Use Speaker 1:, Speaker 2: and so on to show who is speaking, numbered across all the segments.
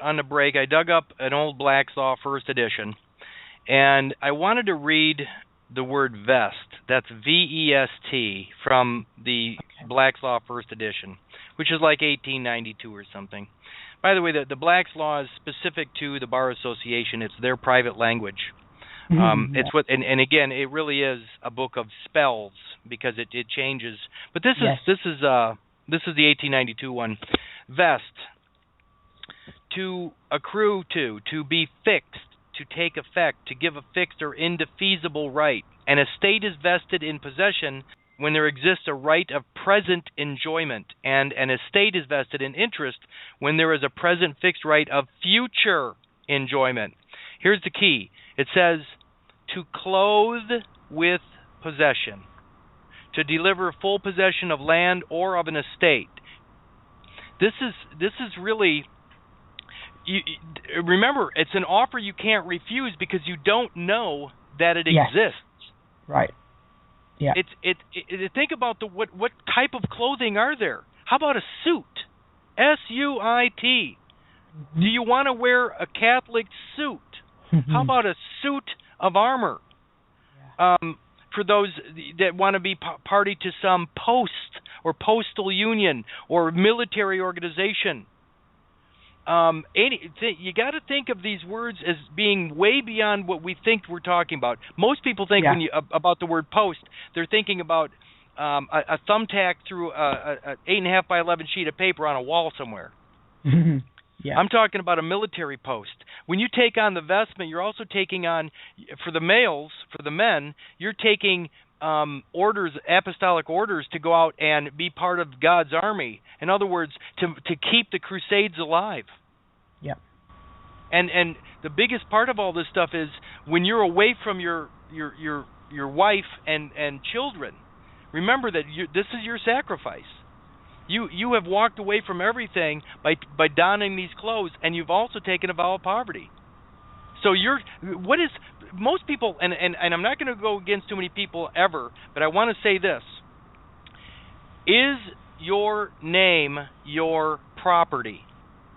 Speaker 1: on the break, I dug up an old Black's Law first edition, and I wanted to read the word vest. That's VEST from the Black's Law first edition, which is like 1892 or something. By the way, the Black's Law is specific to the Bar Association. It's their private language. It's what, and again, it really is a book of spells because it changes. But this is the 1892 one. Vest, to accrue to be fixed, to take effect, to give a fixed or indefeasible right. An estate is vested in possession when there exists a right of present enjoyment, and an estate is vested in interest when there is a present fixed right of future enjoyment. Here's the key. It says to clothe with possession, to deliver full possession of land or of an estate. This is really, remember, it's an offer you can't refuse because you don't know that it exists.
Speaker 2: Right. Yeah.
Speaker 1: Think about what type of clothing are there? How about a suit? SUIT. Do you want to wear a Catholic suit? How about a suit of armor? For those that want to be party to some post or postal union or military organization. You got to think of these words as being way beyond what we think we're talking about. Most people think about the word post, they're thinking about a thumbtack through a 8.5 by 11 sheet of paper on a wall somewhere. I'm talking about a military post. When you take on the vestment, you're also taking on, for the males, for the men, you're taking orders, apostolic orders, to go out and be part of God's army. In other words, to keep the crusades alive.
Speaker 2: Yeah.
Speaker 1: And the biggest part of all this stuff is when you're away from your wife and children. Remember that this is your sacrifice. You have walked away from everything by donning these clothes, and you've also taken a vow of poverty. So most people, and I'm not going to go against too many people ever, but I want to say this. Is your name your property?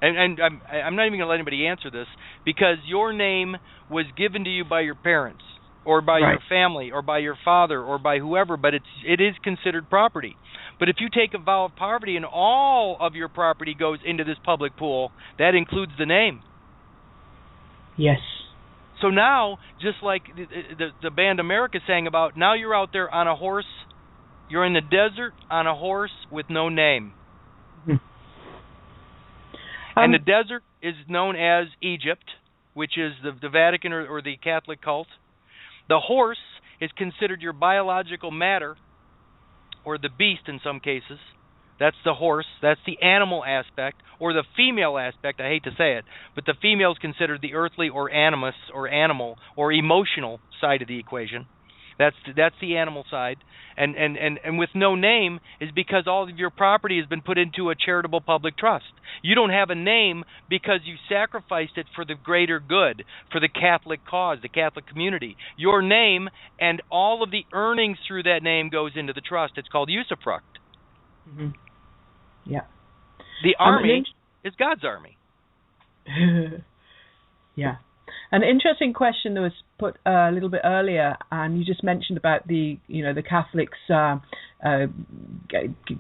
Speaker 1: And I'm not even going to let anybody answer this, because your name was given to you by your parents, or by your family, or by your father, or by whoever, but it is considered property. But if you take a vow of poverty and all of your property goes into this public pool, that includes the name.
Speaker 2: Yes.
Speaker 1: So now, just like the band America sang about, now you're out there on a horse, you're in the desert on a horse with no name. And the desert is known as Egypt, which is the Vatican or the Catholic cult. The horse is considered your biological matter, or the beast in some cases. That's the horse. That's the animal aspect, or the female aspect. I hate to say it, but the female is considered the earthly or animus or animal or emotional side of the equation. That's the animal side. And with no name is because all of your property has been put into a charitable public trust. You don't have a name because you sacrificed it for the greater good, for the Catholic cause, the Catholic community. Your name and all of the earnings through that name goes into the trust. It's called usufruct.
Speaker 2: Yeah.
Speaker 1: The army is God's army.
Speaker 2: Yeah. An interesting question that was put a little bit earlier, and you just mentioned about the Catholics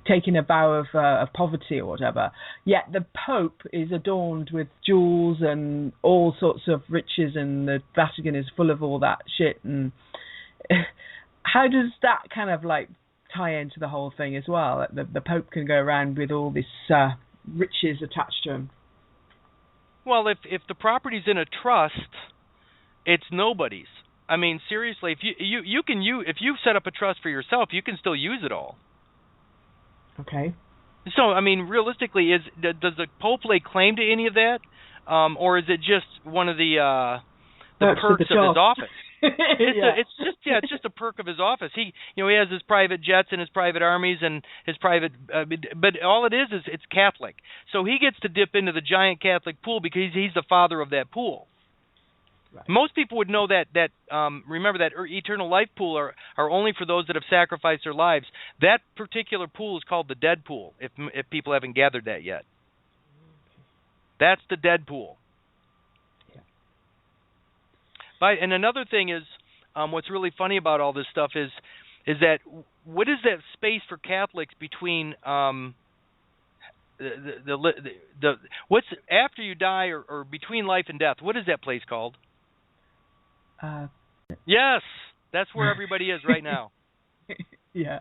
Speaker 2: taking a vow of poverty or whatever. Yet the Pope is adorned with jewels and all sorts of riches, and the Vatican is full of all that shit. And how does that kind of like tie into the whole thing as well? That the Pope can go around with all this riches attached to him.
Speaker 1: Well, if the property's in a trust, it's nobody's. I mean, seriously, if if you set up a trust for yourself, you can still use it all.
Speaker 2: Okay.
Speaker 1: So, I mean, realistically, does the Pope lay claim to any of that, or is it just one of the perks of his office? It's just a perk of his office. He has his private jets and his private armies and his private, but all it is it's Catholic. So he gets to dip into the giant Catholic pool because he's the father of that pool. Right. Most people would know that remember that eternal life pool are only for those that have sacrificed their lives. That particular pool is called the dead pool. If people haven't gathered that yet. That's the Deadpool.
Speaker 2: Yeah.
Speaker 1: And another thing is, what's really funny about all this stuff is that what is that space for Catholics between the what's after you die or between life and death? What is that place called? Yes, that's where everybody is right now.
Speaker 2: Yeah.